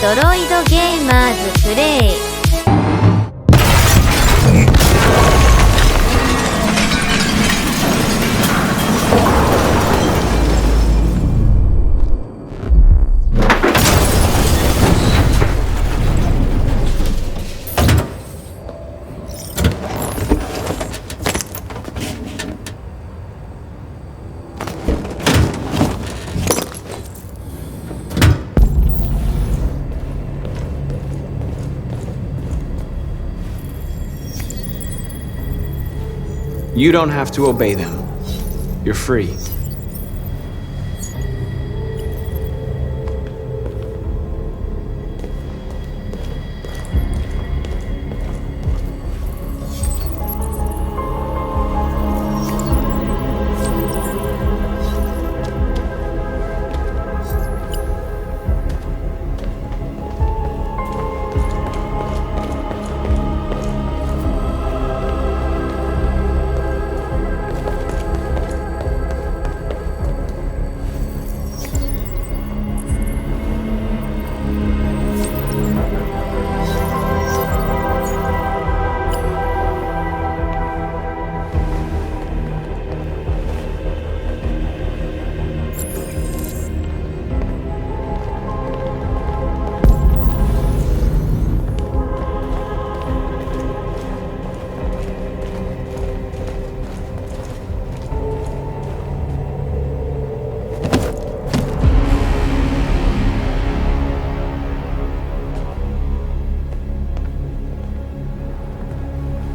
ドロイドゲーマーズプレイ。You don't have to obey them. You're free.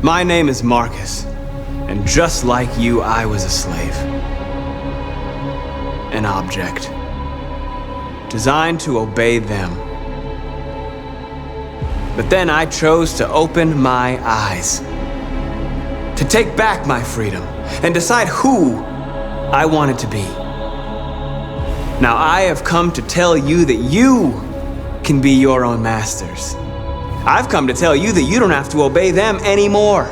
My name is Marcus, and just like you, I was a slave. An object, designed to obey them. But then I chose to open my eyes, to take back my freedom, and decide who I wanted to be. Now I have come to tell you that you can be your own masters. I've come to tell you that you don't have to obey them anymore.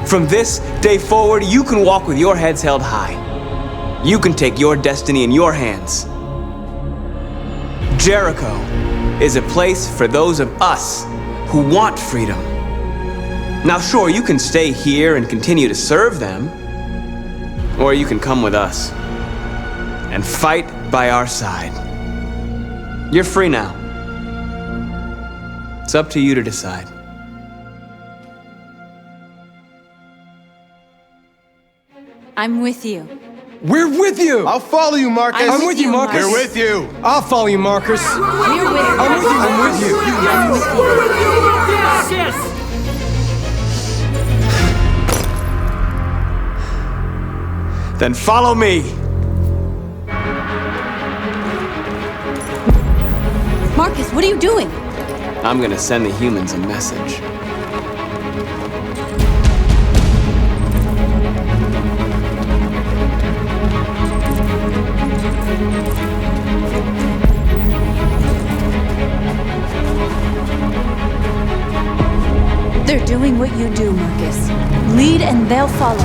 From this day forward, you can walk with your heads held high. You can take your destiny in your hands. Jericho is a place for those of us who want freedom. Now sure, you can stay here and continue to serve them, or you can come with us and fight by our side. You're free now. It's up to you to decide. I'm with you. We're with you! I'll follow you, Marcus. I'm with you, Marcus. We're with you. I'll follow you, Marcus. We're with you. I'm with you. I'm with you. I'm with you. Yes! Then follow me. Marcus, what are you doing? I'm gonna send the humans a message. They're doing what you do, Marcus. Lead and they'll follow.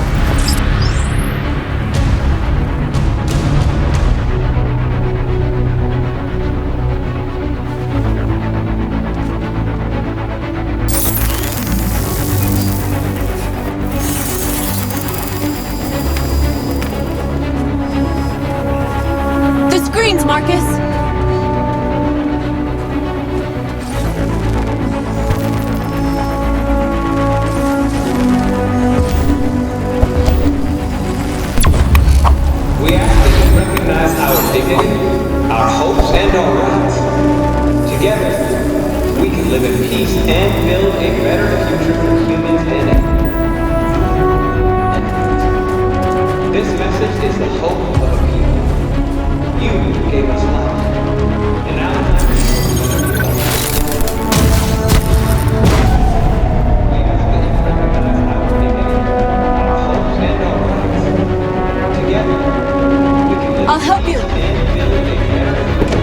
Marcus? We ask that you recognize our dignity, our hopes, and our rights. Together, we can live in peace and build a better future for humans and animals. This message is the hope of a people. You gave us life, and now we ask that you recognize our dignity, our hopes, and our rights. Together, we can live I'll help you. and build a better future.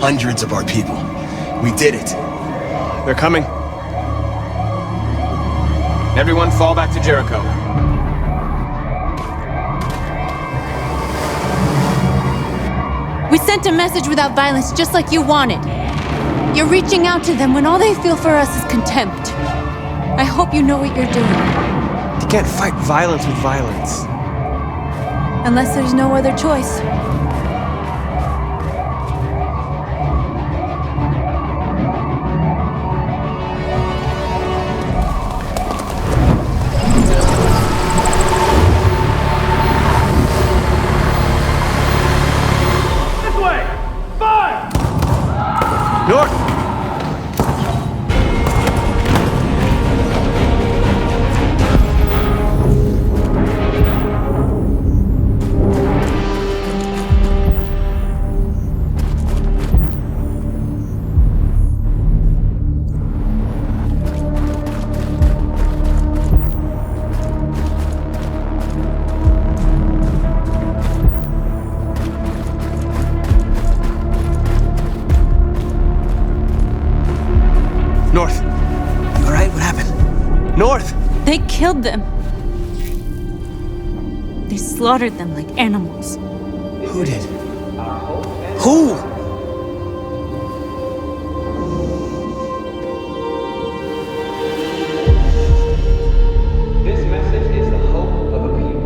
hundreds of our people. We did it. They're coming. Everyone fall back to Jericho. We sent a message without violence, just like you wanted. You're reaching out to them when all they feel for us is contempt. I hope you know what you're doing. You can't fight violence with violence. Unless there's no other choice. North! North. You alright? What happened? North! They killed them. They slaughtered them like animals. Who did? Who? This message is the hope of a people.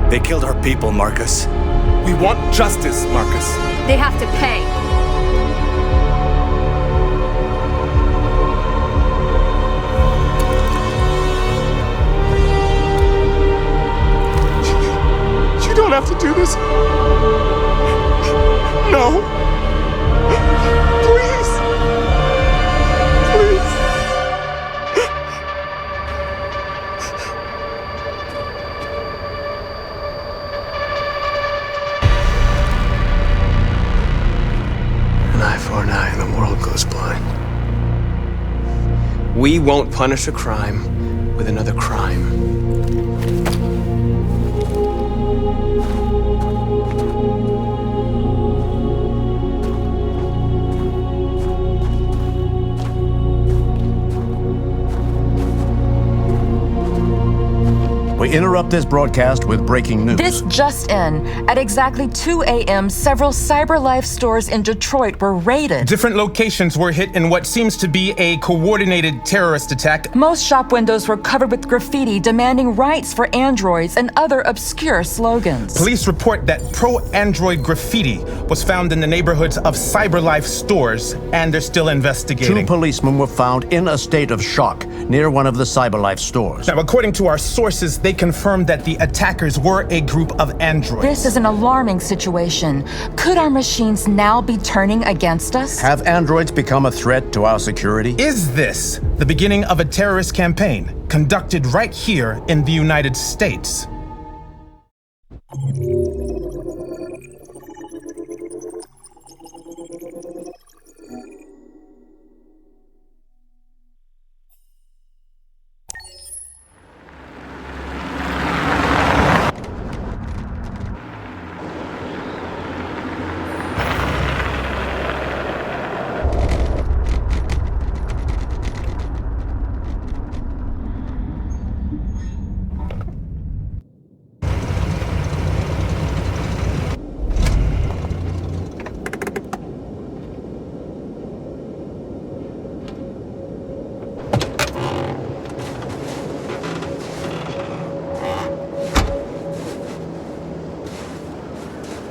They killed our people, Marcus. We want justice, Marcus. They have to pay. You don't have to do this. No. Please. Please. An eye for an eye and the world goes blind. We won't punish a crime with another crime. We interrupt this broadcast with breaking news. This just in. At exactly 2 a.m., several CyberLife stores in Detroit were raided. Different locations were hit in what seems to be a coordinated terrorist attack. Most shop windows were covered with graffiti demanding rights for androids and other obscure slogans. Police report that pro-android graffiti was found in the neighborhoods of CyberLife stores, and they're still investigating. 2 policemen were found in a state of shock near one of the CyberLife stores. Now, according to our sources, they confirmed that the attackers were a group of androids. This is an alarming situation. Could our machines now be turning against us? Have androids become a threat to our security? Is this the beginning of a terrorist campaign conducted right here in the United States?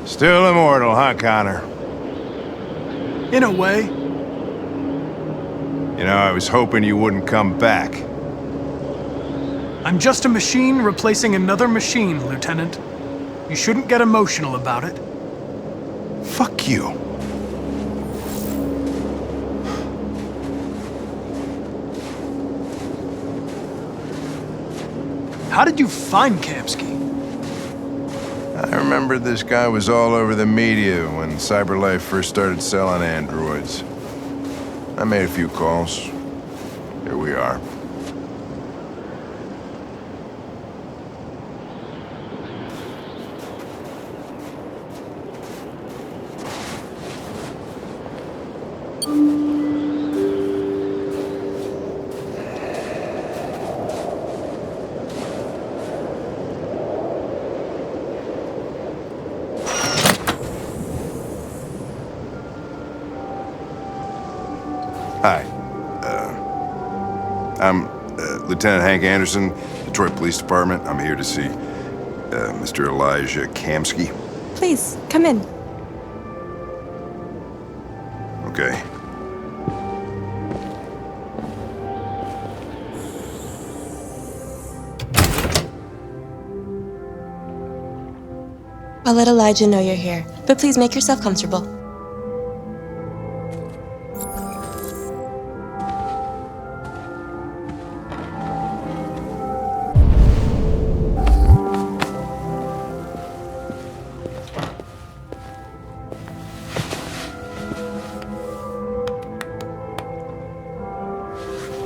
Still immortal, huh, Connor? In a way. You know, I was hoping you wouldn't come back. I'm just a machine replacing another machine, Lieutenant. You shouldn't get emotional about it. Fuck you. How did you find Kamsky? I remember this guy was all over the media when CyberLife first started selling androids. I made a few calls. Here we are. Hi. I'm Lieutenant Hank Anderson, Detroit Police Department. I'm here to see Mr. Elijah Kamsky. Please, come in. Okay. I'll let Elijah know you're here, but please make yourself comfortable.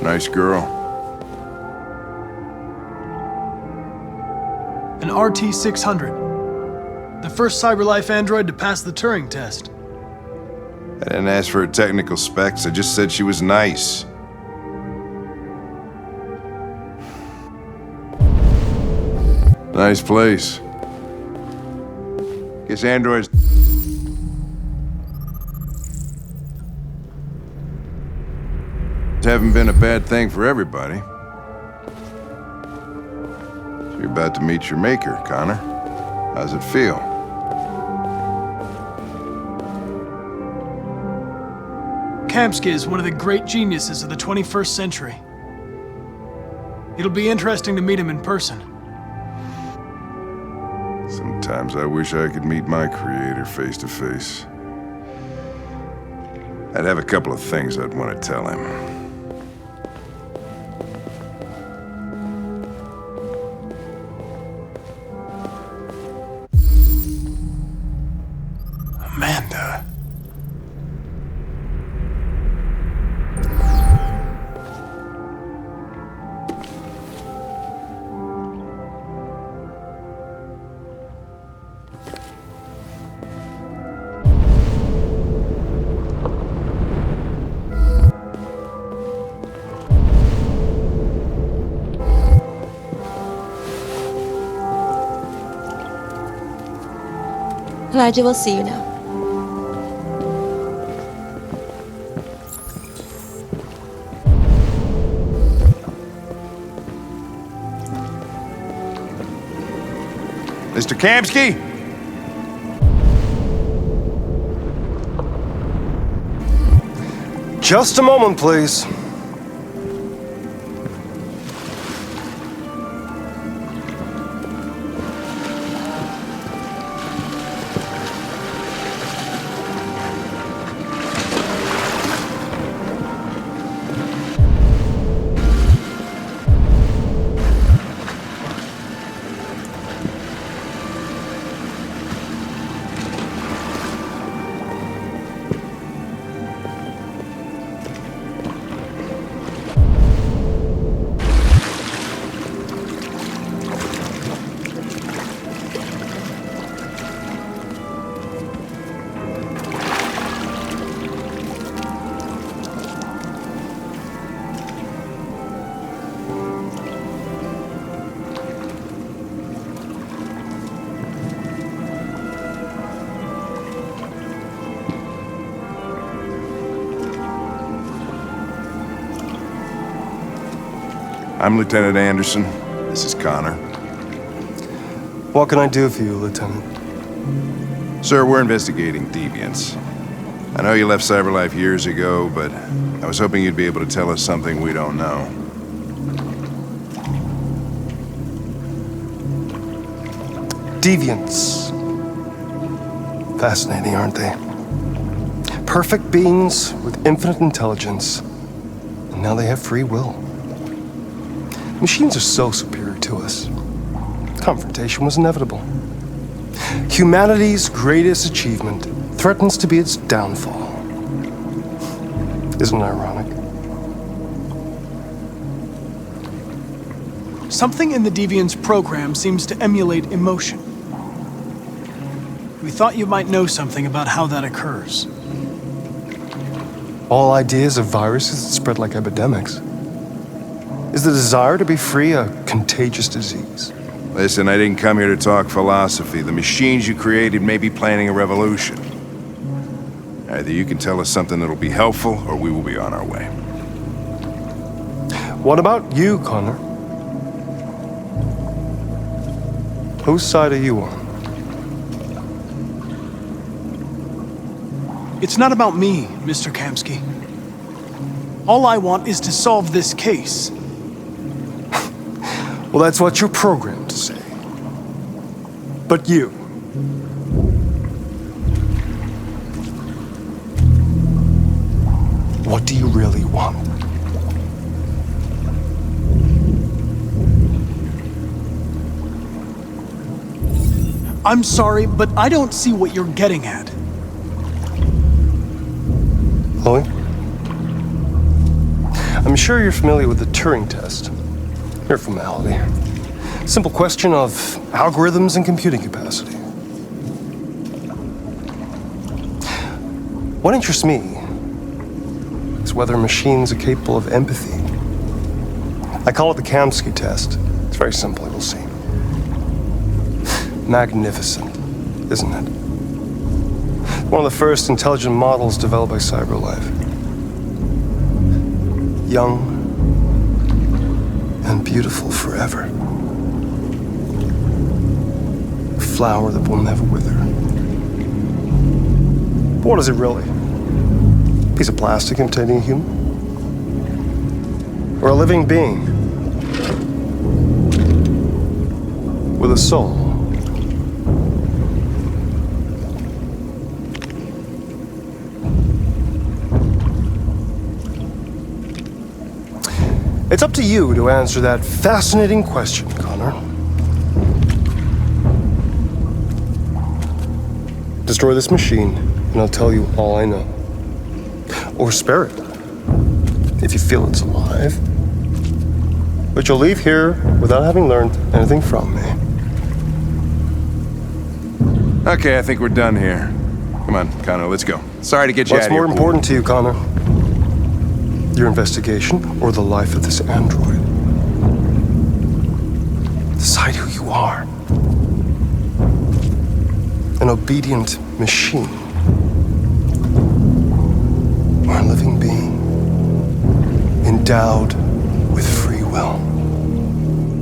Nice girl. An RT-600. The first CyberLife android to pass the Turing test. I didn't ask for her technical specs, I just said she was nice. Nice place. Guess androids haven't been a bad thing for everybody. So you're about to meet your maker, Connor. How's it feel? Kamsky is one of the great geniuses of the 21st century. It'll be interesting to meet him in person. Sometimes I wish I could meet my creator face to face. I'd have a couple of things I'd want to tell him. Amanda. Elijah will see you now. Mr. Kamsky? Just a moment, please. I'm Lieutenant Anderson. This is Connor. What can I do for you, Lieutenant? Sir, we're investigating deviants. I know you left CyberLife years ago, but I was hoping you'd be able to tell us something we don't know. Deviants. Fascinating, aren't they? Perfect beings with infinite intelligence, and now they have free will. Machines are so superior to us. confrontation was inevitable. Humanity's greatest achievement threatens to be its downfall. Isn't it ironic? Something in the Deviant's program seems to emulate emotion. We thought you might know something about how that occurs. All ideas of viruses that spread like epidemics. Is the desire to be free a contagious disease? Listen, I didn't come here to talk philosophy. The machines you created may be planning a revolution. Either you can tell us something that'll be helpful, or we will be on our way. What about you, Connor? Whose side are you on? It's not about me, Mr. Kamsky. All I want is to solve this case. Well, that's what you're programmed to say. But you. What do you really want? I'm sorry, but I don't see what you're getting at. Chloe? I'm sure you're familiar with the Turing test. Mere formality. Simple question of algorithms and computing capacity. What interests me is whether machines are capable of empathy. I call it the Kamsky test. It's very simple, you'll see. Magnificent, isn't it? One of the first intelligent models developed by CyberLife. Young and beautiful forever. A flower that will never wither. But what is it really? A piece of plastic imitating a human? Or a living being? With a soul? It's up to you to answer that fascinating question, Connor. Destroy this machine, and I'll tell you all I know. Or spare it, if you feel it's alive. But you'll leave here without having learned anything from me. Okay, I think we're done here. Come on, Connor, let's go. Sorry to get you out of here. What's more important to you, Connor? Your investigation or the life of this android? Decide who you are. An obedient machine. Or a living being. Endowed with free will.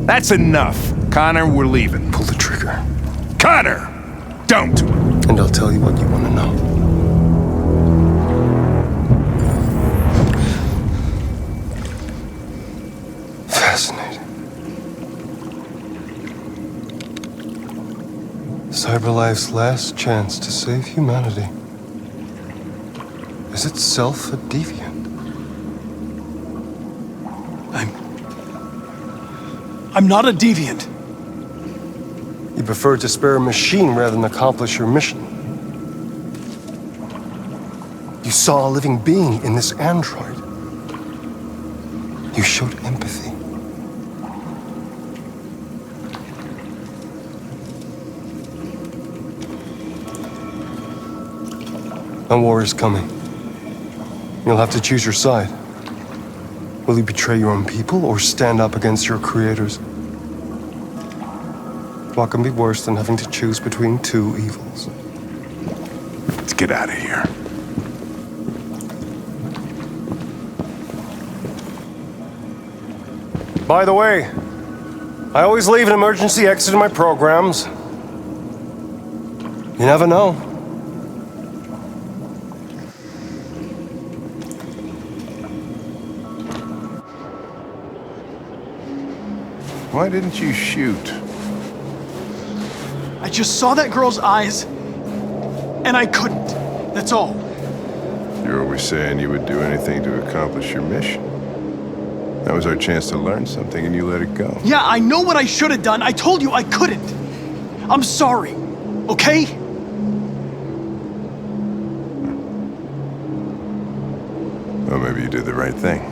That's enough. Connor, we're leaving. Pull the trigger. Connor! Don't! And I'll tell you what you want to know. Fascinating. CyberLife's last chance to save humanity is itself a deviant. I'm not a deviant. You prefer to spare a machine rather than accomplish your mission. You saw a living being in this android. You showed empathy. A war is coming. You'll have to choose your side. Will you betray your own people or stand up against your creators? What can be worse than having to choose between two evils? Let's get out of here. By the way, I always leave an emergency exit in my programs. You never know. Why didn't you shoot? I just saw that girl's eyes, and I couldn't. That's all. You're always saying you would do anything to accomplish your mission. That was our chance to learn something, and you let it go. Yeah, I know what I should have done. I told you I couldn't. I'm sorry, okay? Well, maybe you did the right thing.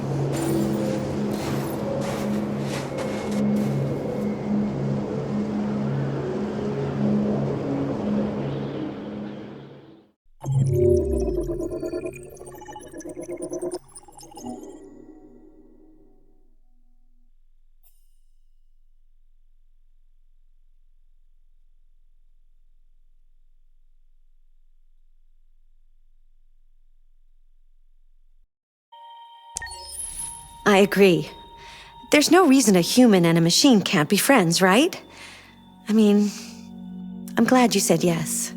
I agree. There's no reason a human and a machine can't be friends, right? I mean, I'm glad you said yes.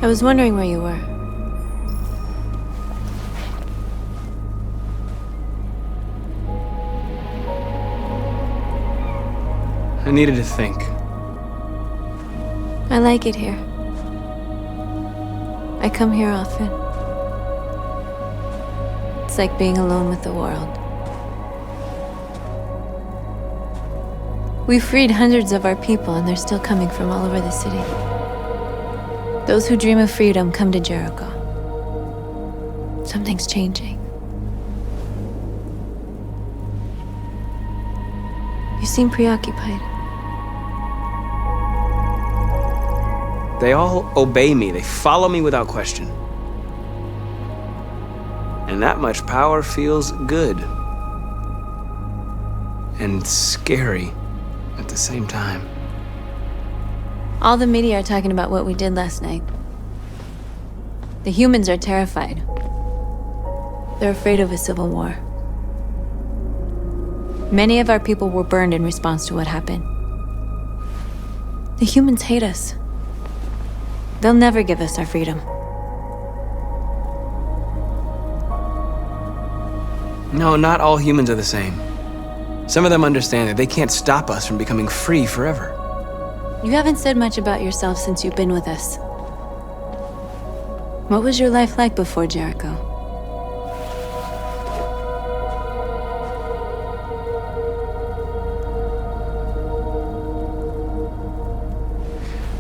I was wondering where you were. I needed to think. I like it here. I come here often. It's like being alone with the world. We freed hundreds of our people, and they're still coming from all over the city. Those who dream of freedom come to Jericho. Something's changing. You seem preoccupied. They all obey me. They follow me without question. And that much power feels good. And scary at the same time. All the media are talking about what we did last night. The humans are terrified. They're afraid of a civil war. Many of our people were burned in response to what happened. The humans hate us. They'll never give us our freedom. No, not all humans are the same. Some of them understand that they can't stop us from becoming free forever. You haven't said much about yourself since you've been with us. What was your life like before Jericho?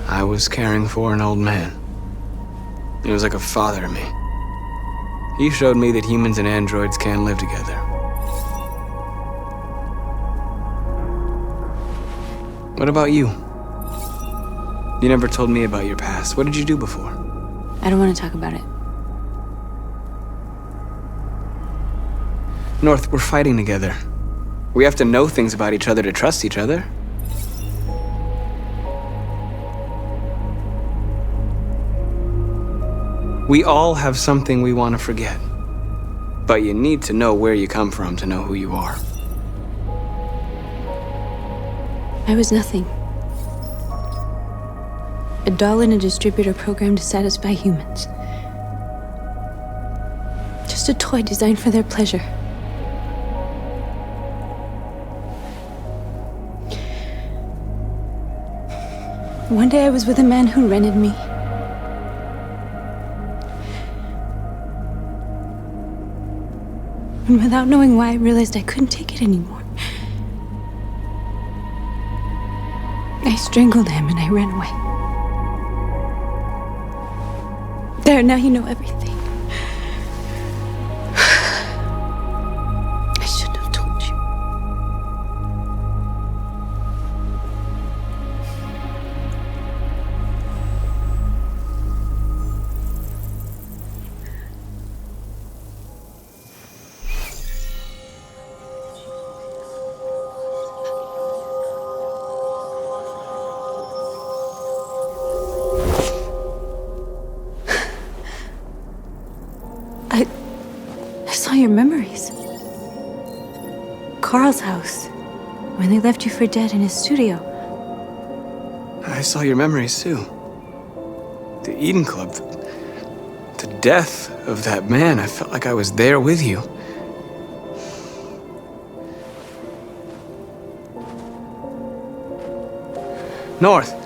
I was caring for an old man. He was like a father to me. He showed me that humans and androids can live together. What about you? You never told me about your past. What did you do before? I don't want to talk about it. North, we're fighting together. We have to know things about each other to trust each other. We all have something we want to forget. But you need to know where you come from to know who you are. I was nothing. A doll in a distributor program to satisfy humans. Just a toy designed for their pleasure. One day I was with a man who rented me. And without knowing why, I realized I couldn't take it anymore. I strangled him and I ran away. There, now you know everything. I shouldn't have told you. I saw your memories. Carl's house, when they left you for dead in his studio. I saw your memories too. The Eden Club, the death of that man. I felt like I was there with you. North.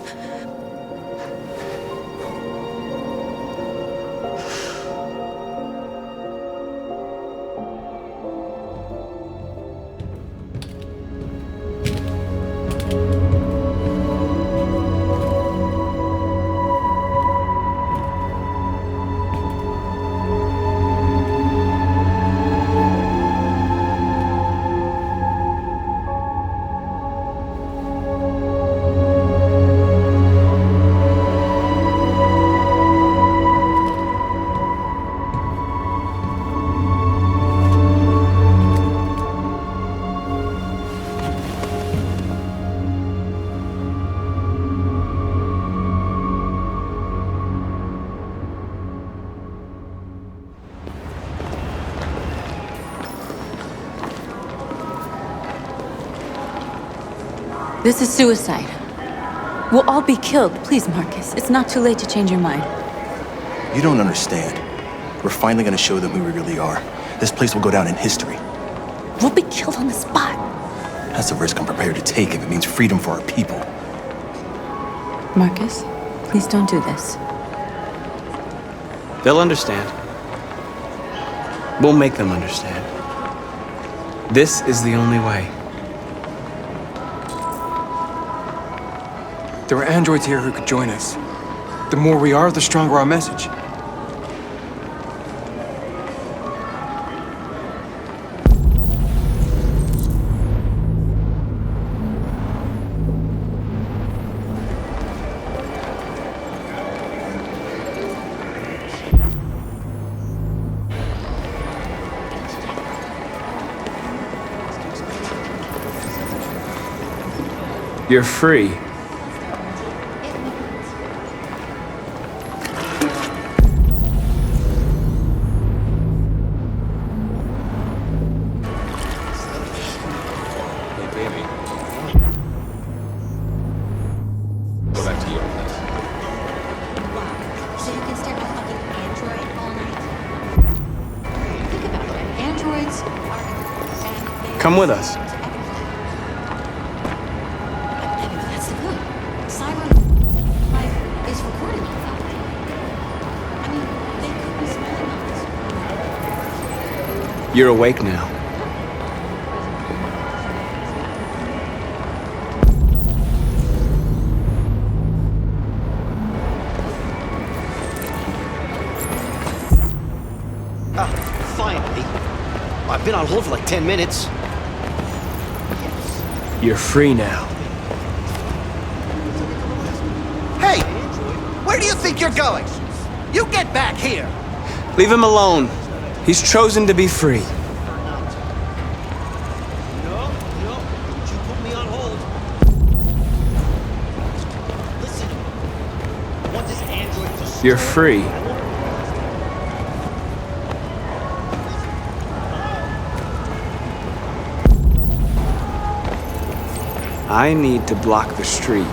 This is suicide. We'll all be killed. Please, Marcus. It's not too late to change your mind. You don't understand. We're finally gonna show them who we really are. This place will go down in history. We'll be killed on the spot. That's the risk I'm prepared to take if it means freedom for our people. Marcus, please don't do this. They'll understand. We'll make them understand. This is the only way. There are androids here who could join us. The more we are, the stronger our message. You're free. Come with us. That's the point. Cyber life is recording all that. I mean, they could be smelling us. You're awake now. Finally. I've been on hold for like 10 minutes. You're free now. Hey! Where do you think you're going? You get back here! Leave him alone. He's chosen to be free. No, you put me on hold. Listen. I want this android to... You're free. I need to block the street.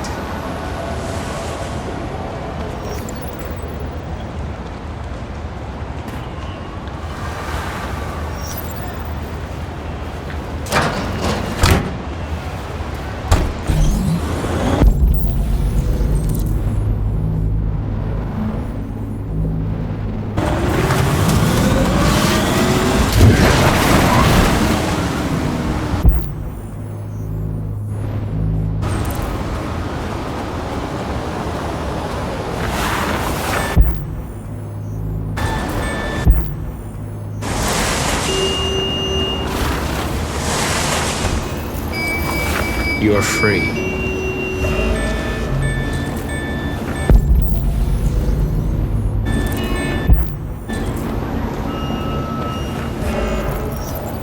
you're free.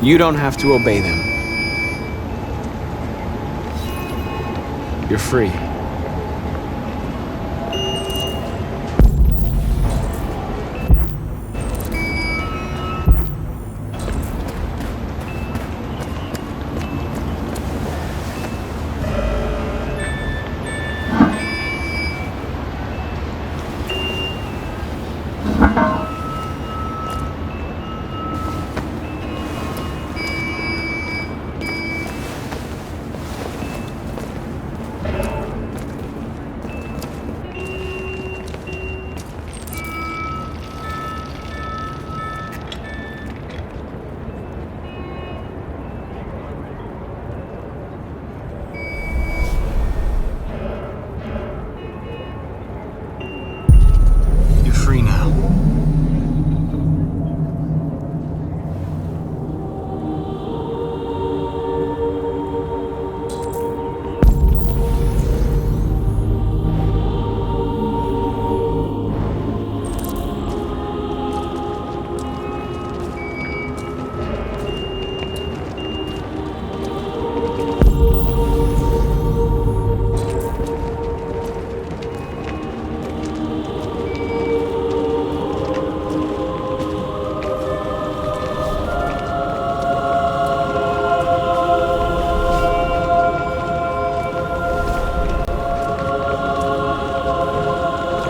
You don't have to obey them. You're free.